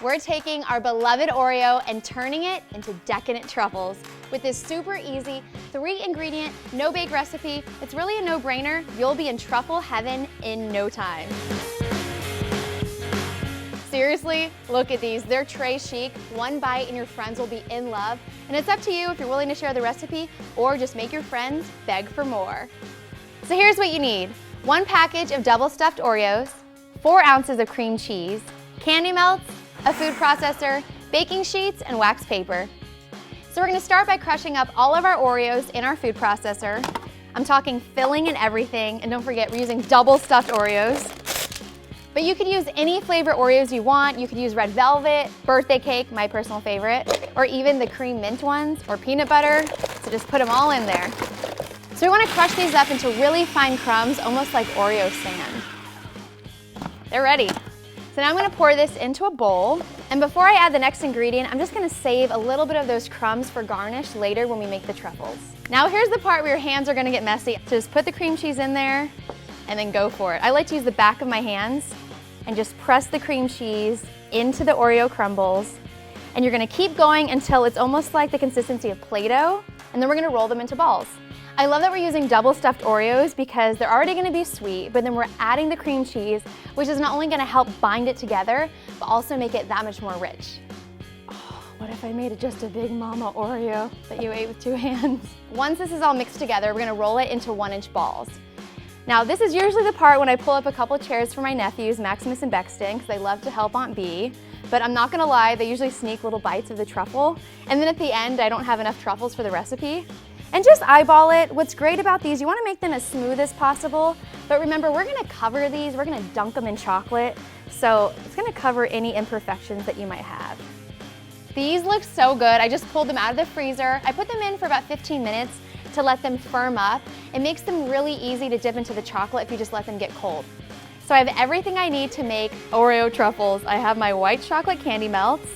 We're taking our beloved Oreo and turning it into decadent truffles. With this super easy 3-ingredient, no-bake recipe, it's really a no-brainer. You'll be in truffle heaven in no time. Seriously, look at these. They're tray chic. One bite and your friends will be in love. And it's up to you if you're willing to share the recipe or just make your friends beg for more. So here's what you need. 1 package of double stuffed Oreos, 4 ounces of cream cheese, candy melts, a food processor, baking sheets, and wax paper. So we're gonna start by crushing up all of our Oreos in our food processor. I'm talking filling and everything, and don't forget we're using double stuffed Oreos. But you could use any flavor Oreos you want. You could use red velvet, birthday cake, my personal favorite, or even the cream mint ones, or peanut butter. So just put them all in there. So we wanna crush these up into really fine crumbs, almost like Oreo sand. They're ready. So now I'm gonna pour this into a bowl. And before I add the next ingredient, I'm just gonna save a little bit of those crumbs for garnish later when we make the truffles. Now here's the part where your hands are gonna get messy. So just put the cream cheese in there and then go for it. I like to use the back of my hands and just press the cream cheese into the Oreo crumbles. And you're gonna keep going until it's almost like the consistency of Play-Doh, and then we're gonna roll them into balls. I love that we're using double stuffed Oreos because they're already gonna be sweet, but then we're adding the cream cheese, which is not only gonna help bind it together, but also make it that much more rich. Oh, what if I made it just a big mama Oreo that you ate with 2 hands? Once this is all mixed together, we're gonna roll it into 1-inch balls. Now this is usually the part when I pull up a couple chairs for my nephews, Maximus and Bexton, because they love to help Aunt B. But I'm not gonna lie, they usually sneak little bites of the truffle. And then at the end, I don't have enough truffles for the recipe. And just eyeball it. What's great about these, you wanna make them as smooth as possible. But remember, we're gonna cover these, we're gonna dunk them in chocolate. So it's gonna cover any imperfections that you might have. These look so good. I just pulled them out of the freezer. I put them in for about 15 minutes to let them firm up. It makes them really easy to dip into the chocolate if you just let them get cold. So I have everything I need to make Oreo truffles. I have my white chocolate candy melts,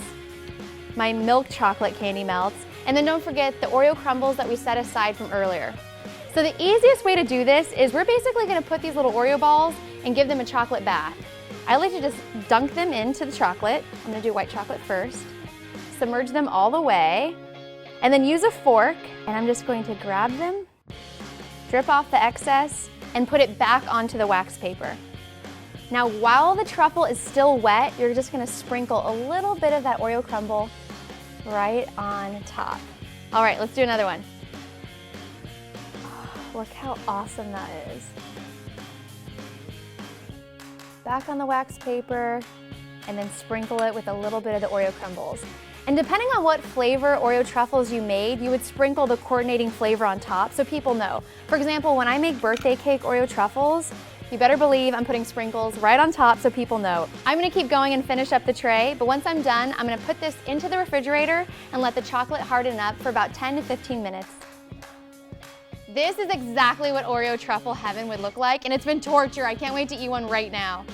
my milk chocolate candy melts, and then don't forget the Oreo crumbles that we set aside from earlier. So the easiest way to do this is we're basically gonna put these little Oreo balls and give them a chocolate bath. I like to just dunk them into the chocolate. I'm gonna do white chocolate first. Submerge them all the way, and then use a fork, and I'm just going to grab them, drip off the excess, and put it back onto the wax paper. Now, while the truffle is still wet, you're just gonna sprinkle a little bit of that Oreo crumble right on top. All right, let's do another one. Oh, look how awesome that is. Back on the wax paper, and then sprinkle it with a little bit of the Oreo crumbles. And depending on what flavor Oreo truffles you made, you would sprinkle the coordinating flavor on top so people know. For example, when I make birthday cake Oreo truffles, you better believe I'm putting sprinkles right on top so people know. I'm gonna keep going and finish up the tray, but once I'm done, I'm gonna put this into the refrigerator and let the chocolate harden up for about 10 to 15 minutes. This is exactly what Oreo truffle heaven would look like, and it's been torture. I can't wait to eat one right now.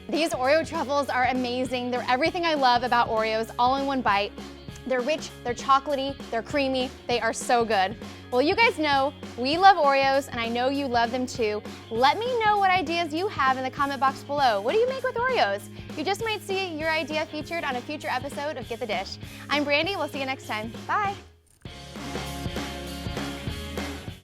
These Oreo truffles are amazing. They're everything I love about Oreos, all in one bite. They're rich, they're chocolatey, they're creamy, they are so good. Well, you guys know we love Oreos, and I know you love them too. Let me know what ideas you have in the comment box below. What do you make with Oreos? You just might see your idea featured on a future episode of Get the Dish. I'm Brandy, we'll see you next time. Bye.